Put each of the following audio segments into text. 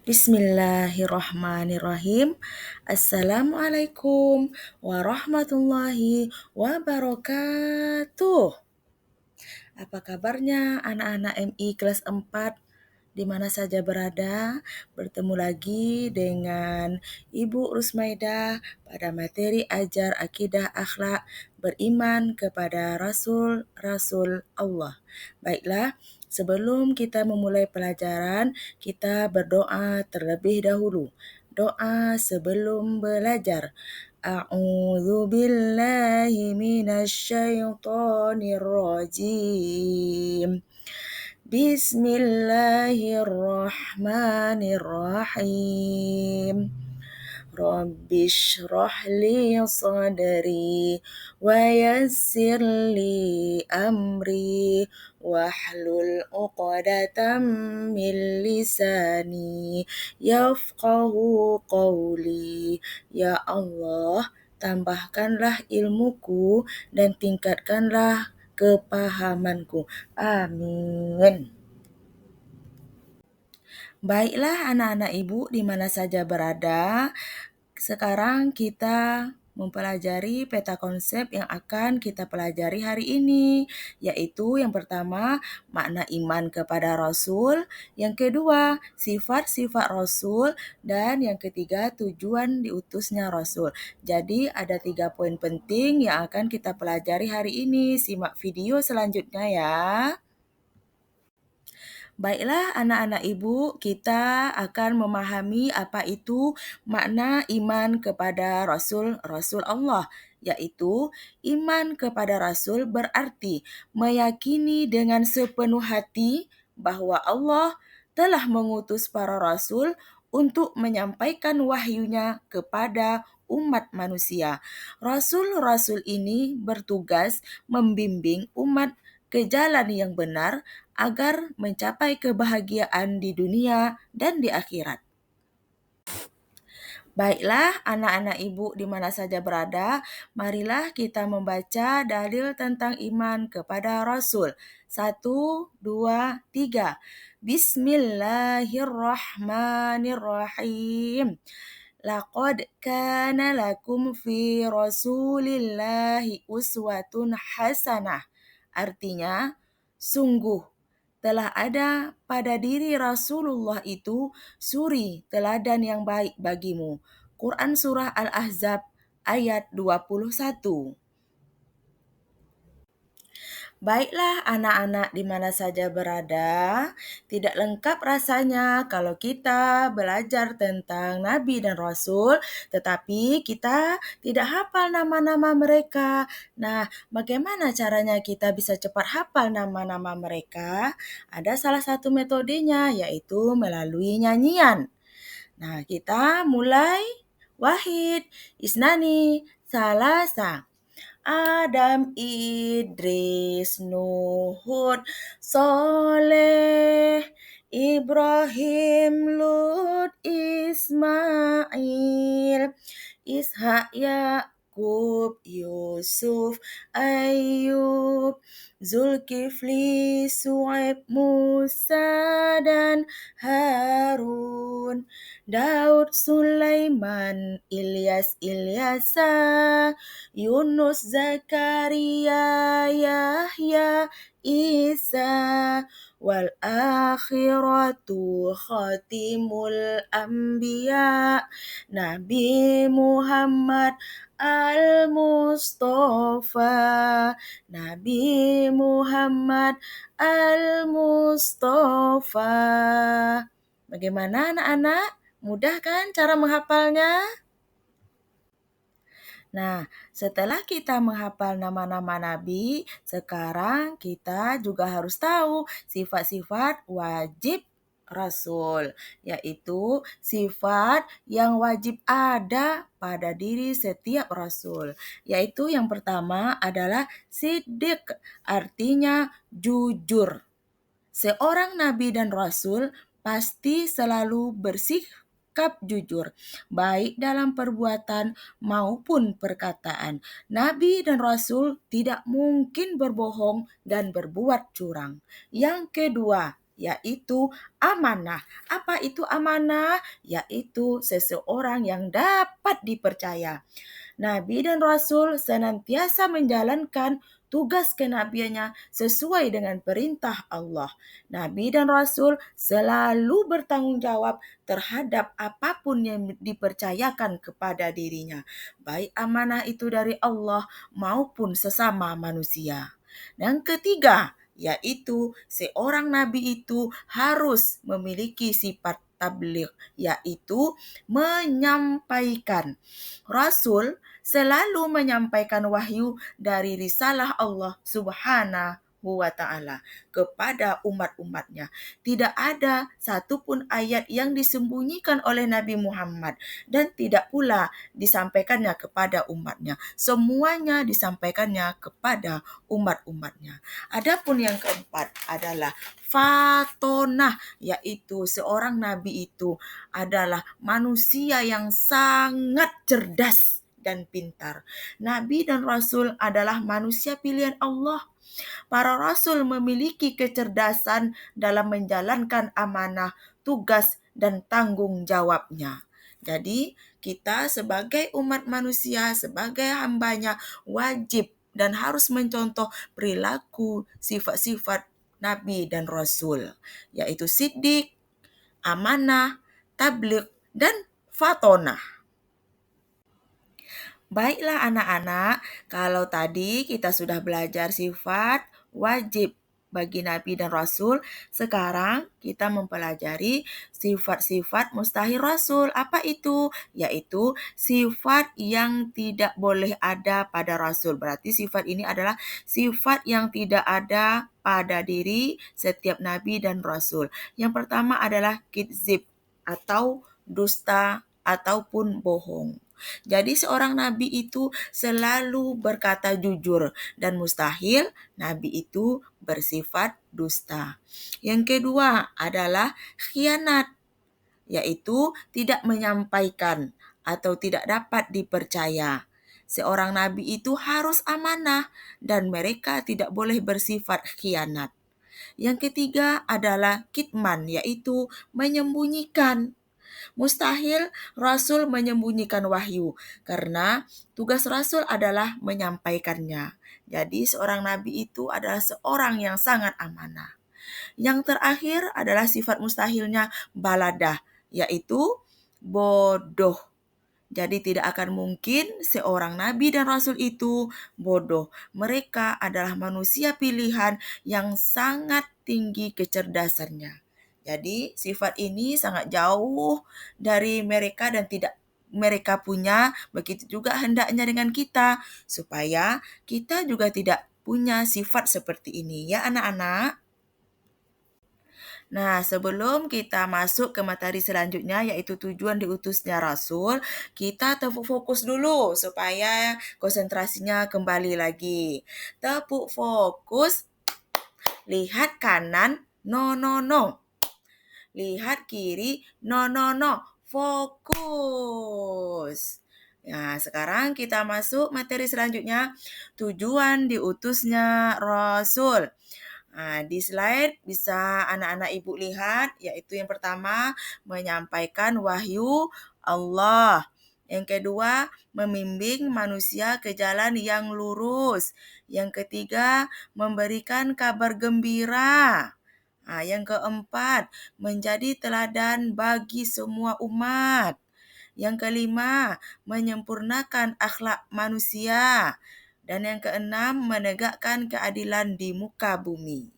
Bismillahirrahmanirrahim. Assalamualaikum warahmatullahi wabarakatuh. Apa kabarnya anak-anak MI kelas 4 di mana saja berada? Bertemu lagi dengan Ibu Rusmaidah pada materi ajar akidah akhlak beriman kepada Rasul-Rasul Allah. Baiklah, sebelum kita memulai pelajaran, kita berdoa terlebih dahulu. Doa sebelum belajar. A'udzu billahi minasyaitonir rajim. Bismillahirrahmanirrahim. Rabbi shrah li sadri wa yassir li amri wahlul 'uqdatam min lisani yafqahu qawli. Ya Allah, tambahkanlah ilmuku dan tingkatkanlah kepahamanku. Amin. Baiklah anak-anak ibu di mana saja berada, sekarang kita mempelajari peta konsep yang akan kita pelajari hari ini, yaitu yang pertama, makna iman kepada Rasul, yang kedua, sifat-sifat Rasul, dan yang ketiga, tujuan diutusnya Rasul. Jadi ada 3 poin penting yang akan kita pelajari hari ini. Simak video selanjutnya ya. Baiklah anak-anak ibu, kita akan memahami apa itu makna iman kepada Rasul Allah, yaitu iman kepada Rasul berarti meyakini dengan sepenuh hati bahwa Allah telah mengutus para Rasul untuk menyampaikan wahyunya kepada umat manusia. Rasul-rasul ini bertugas membimbing umat ke jalan yang benar agar mencapai kebahagiaan di dunia dan di akhirat. Baiklah, anak-anak ibu di mana saja berada, marilah kita membaca dalil tentang iman kepada Rasul. 1, 2, 3. Bismillahirrahmanirrahim. Laqad kana lakum fi Rasulillahi uswatun hasanah. Artinya, sungguh telah ada pada diri Rasulullah itu suri teladan yang baik bagimu. Quran Surah Al-Ahzab ayat 21. Baiklah anak-anak di mana saja berada, tidak lengkap rasanya kalau kita belajar tentang Nabi dan Rasul, tetapi kita tidak hafal nama-nama mereka. Nah, bagaimana caranya kita bisa cepat hafal nama-nama mereka? Ada salah satu metodenya, yaitu melalui nyanyian. Nah, kita mulai. Wahid, Isnani, Salasa. Adam, Idris, Nuh, Hud, Soleh, Ibrahim, Lut, Ismail, Ishak, Yakub, Yusuf, Ayub, Zulkifli, Su'aib, Musa, dan Harun. Daud, Sulaiman, Ilyas, Ilyasa, Yunus, Zakaria, Yahya, Isa, wal akhiratu khatimul anbiya, Nabi Muhammad Al-Mustafa, Nabi Muhammad Al-Mustafa. Bagaimana anak-anak? Mudah kan cara menghafalnya? Nah, setelah kita menghafal nama-nama nabi, sekarang kita juga harus tahu sifat-sifat wajib Rasul, yaitu sifat yang wajib ada pada diri setiap Rasul. Yaitu yang pertama adalah siddiq, artinya jujur. Seorang nabi dan rasul pasti selalu bersikap jujur, baik dalam perbuatan maupun perkataan. Nabi dan rasul tidak mungkin berbohong dan berbuat curang. Yang kedua, yaitu amanah. Apa itu amanah? Yaitu seseorang yang dapat dipercaya. Nabi dan Rasul senantiasa menjalankan tugas kenabiannya sesuai dengan perintah Allah. Nabi dan Rasul selalu bertanggung jawab terhadap apapun yang dipercayakan kepada dirinya, baik amanah itu dari Allah maupun sesama manusia. Dan ketiga, yaitu seorang nabi itu harus memiliki sifat tabligh, yaitu menyampaikan. Rasul selalu menyampaikan wahyu dari risalah Allah Subhanahu wa ta'ala kepada umat-umatnya. Tidak ada satupun ayat yang disembunyikan oleh Nabi Muhammad dan tidak pula disampaikannya kepada umatnya. Semuanya disampaikannya kepada umat-umatnya. Adapun yang keempat adalah fatonah, yaitu seorang nabi itu adalah manusia yang sangat cerdas dan pintar. Nabi dan Rasul adalah manusia pilihan Allah. Para Rasul memiliki kecerdasan dalam menjalankan amanah, tugas, dan tanggung jawabnya. Jadi, kita sebagai umat manusia, sebagai hambanya, wajib dan harus mencontoh perilaku sifat-sifat Nabi dan Rasul, yaitu siddiq, amanah, tabligh, dan fatonah. Baiklah anak-anak, kalau tadi kita sudah belajar sifat wajib bagi Nabi dan Rasul, sekarang kita mempelajari sifat-sifat mustahil Rasul. Apa itu? Yaitu sifat yang tidak boleh ada pada Rasul. Berarti sifat ini adalah sifat yang tidak ada pada diri setiap Nabi dan Rasul. Yang pertama adalah kidzib atau dusta ataupun bohong. Jadi seorang nabi itu selalu berkata jujur dan mustahil nabi itu bersifat dusta. Yang kedua adalah khianat, yaitu tidak menyampaikan atau tidak dapat dipercaya. Seorang nabi itu harus amanah dan mereka tidak boleh bersifat khianat. Yang ketiga adalah kitman, yaitu menyembunyikan. Mustahil Rasul menyembunyikan wahyu karena tugas Rasul adalah menyampaikannya. Jadi seorang nabi itu adalah seorang yang sangat amanah. Yang terakhir adalah sifat mustahilnya baladah, yaitu bodoh. Jadi tidak akan mungkin seorang nabi dan rasul itu bodoh. Mereka adalah manusia pilihan yang sangat tinggi kecerdasannya. Jadi sifat ini sangat jauh dari mereka dan tidak mereka punya, begitu juga hendaknya dengan kita, supaya kita juga tidak punya sifat seperti ini ya anak-anak. Nah, sebelum kita masuk ke materi selanjutnya yaitu tujuan diutusnya Rasul, kita tepuk fokus dulu supaya konsentrasinya kembali lagi. Tepuk fokus, lihat kanan, no no no. Lihat kiri, no no no. Fokus. Nah, sekarang kita masuk materi selanjutnya, tujuan diutusnya Rasul. Nah, di slide bisa anak-anak ibu lihat, yaitu yang pertama menyampaikan wahyu Allah. Yang kedua, membimbing manusia ke jalan yang lurus. Yang ketiga, memberikan kabar gembira. Nah, yang keempat, menjadi teladan bagi semua umat. Yang kelima, menyempurnakan akhlak manusia. Dan yang keenam, menegakkan keadilan di muka bumi.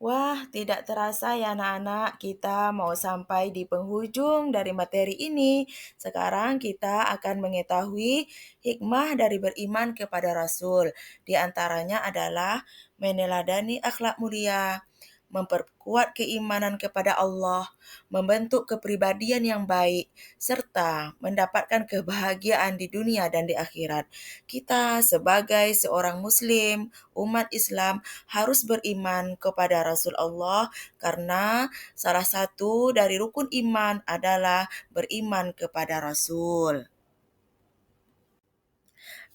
Wah, tidak terasa ya anak-anak, kita mau sampai di penghujung dari materi ini. Sekarang kita akan mengetahui hikmah dari beriman kepada Rasul. Di antaranya adalah meneladani akhlak mulia, memperkuat keimanan kepada Allah, membentuk kepribadian yang baik, serta mendapatkan kebahagiaan di dunia dan di akhirat. Kita sebagai seorang Muslim, umat Islam harus beriman kepada Rasul Allah karena salah satu dari rukun iman adalah beriman kepada Rasul.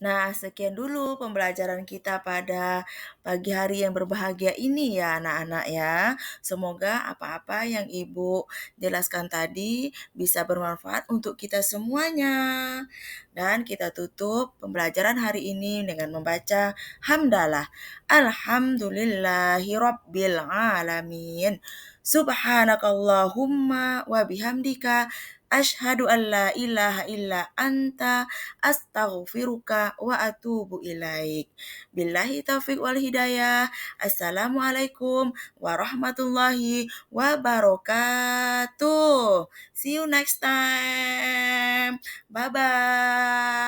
Nah, sekian dulu pembelajaran kita pada pagi hari yang berbahagia ini ya anak-anak ya. Semoga apa-apa yang Ibu jelaskan tadi bisa bermanfaat untuk kita semuanya. Dan kita tutup pembelajaran hari ini dengan membaca hamdalah. Alhamdulillahi rabbil alamin. Subhanakallahumma wa bihamdika asyhadu an la ilaha illa anta astaghfiruka wa atubu ilaik. Billahi taufiq wal hidayah. Assalamualaikum warahmatullahi wabarakatuh. See you next time. Bye bye.